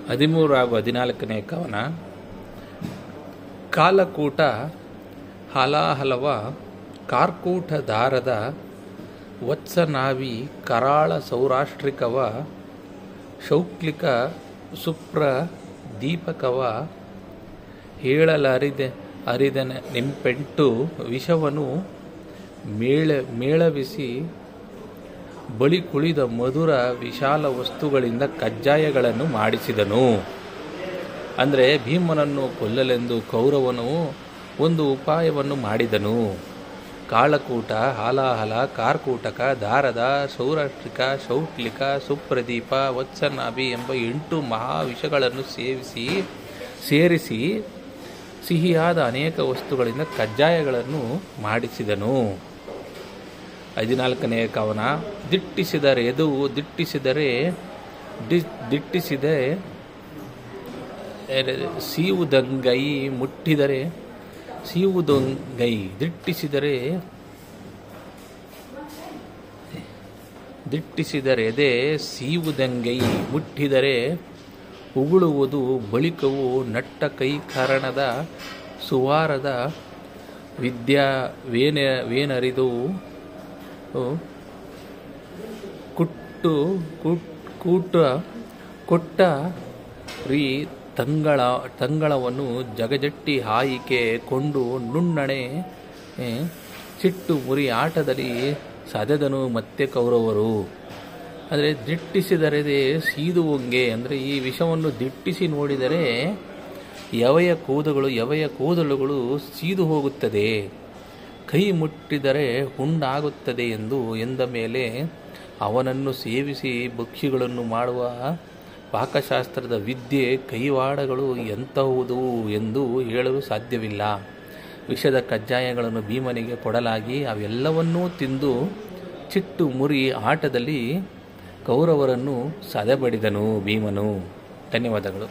13 ಹಾಗೂ 14ನೇ ಕವನ. ಕಾಲಕೂಟ ಹಲಾಹಲವ ಕಾರ್ಕೂಟ ದಾರದ ವತ್ಸನಾವಿ ಕರಾಳ ಸೌರಾಷ್ಟ್ರಿಕವ ಶೌಕ್ಲಿಕ ಸುಪ್ರ ದೀಪಕವ ಅರಿದನ ನಿಂಪೆಂಟು ವಿಷವನು ಮೇಳವಿಸಿ ಬಳಿ ಕುಳಿದ ಮಧುರ ವಿಶಾಲ ವಸ್ತುಗಳಿಂದ ಕಜ್ಜಾಯಗಳನ್ನು ಮಾಡಿಸಿದನು. ಅಂದರೆ ಭೀಮನನ್ನು ಕೊಲ್ಲಲೆಂದು ಕೌರವನು ಒಂದು ಉಪಾಯವನ್ನು ಮಾಡಿದನು. ಕಾಳಕೂಟ ಹಾಲಾಹಲ ಕಾರ್ಕೂಟಕ ದಾರದ ಸೌರಾಷ್ಟ್ರಿಕ ಶೌಕ್ಲಿಕ ಸುಪ್ರದೀಪ ವತ್ಸನಾಭಿ ಎಂಬ 8 ಮಹಾವಿಷಗಳನ್ನು ಸೇರಿಸಿ ಸಿಹಿಯಾದ ಅನೇಕ ವಸ್ತುಗಳಿಂದ ಕಜ್ಜಾಯಗಳನ್ನು ಮಾಡಿಸಿದನು. 14ನೇ ಕವನ. ದಿಟ್ಟಿಸಿದರೆ ಎದುವು ದಿಟ್ಟಿಸಿದೆ ಸೀವುದಂಗೈ ಮುಟ್ಟಿದರೆ ಸೀವುದೊಂಗೈ ದಿಟ್ಟಿಸಿದರೆ ಎದೆ ಸೀವುದಂಗೈ ಮುಟ್ಟಿದರೆ ಉಗುಳುವುದು ಬಳಿಕವು ನಟ್ಟ ಕೈಕರಣದ ಸುವಾರದ ವಿದ್ಯಾವೇನರಿದು ಕೊಟ್ಟ ರೀ ತಂಗಳವನ್ನು ಜಗಜಟ್ಟಿ ಹಾಯಿಕೆ ಕೊಂಡು ನುಣ್ಣಣೆ ಸಿಟ್ಟು ಮುರಿ ಆಟದಲ್ಲಿ ಸದೆದನು ಮತ್ತೆ ಕೌರವರು. ಅಂದರೆ ದಿಟ್ಟಿಸಿದರೆದೆ ಸೀದುವಂಗೆ, ಅಂದರೆ ಈ ವಿಷವನ್ನು ದಿಟ್ಟಿಸಿ ನೋಡಿದರೆ ಎವೆಯ ಕೂದಲುಗಳು ಸೀದು ಹೋಗುತ್ತದೆ, ಕೈ ಮುಟ್ಟಿದರೆ ಹುಣ್ಣಾಗುತ್ತದೆ ಎಂದ ಮೇಲೆ ಅವನನ್ನು ಸೇವಿಸಿ ಭಕ್ಷ್ಯಗಳನ್ನು ಮಾಡುವ ಪಾಕಶಾಸ್ತ್ರದ ವಿದ್ಯೆ ಕೈವಾಡಗಳು ಎಂತಹುದು ಎಂದು ಹೇಳಲು ಸಾಧ್ಯವಿಲ್ಲ. ವಿಷದ ಕಜ್ಜಾಯಗಳನ್ನು ಭೀಮನಿಗೆ ಕೊಡಲಾಗಿ ಅವೆಲ್ಲವನ್ನೂ ತಿಂದು ಚಿಟ್ಟು ಮುರಿ ಆಟದಲ್ಲಿ ಕೌರವರನ್ನು ಸದೆಬಡಿದನು ಭೀಮನು. ಧನ್ಯವಾದಗಳು.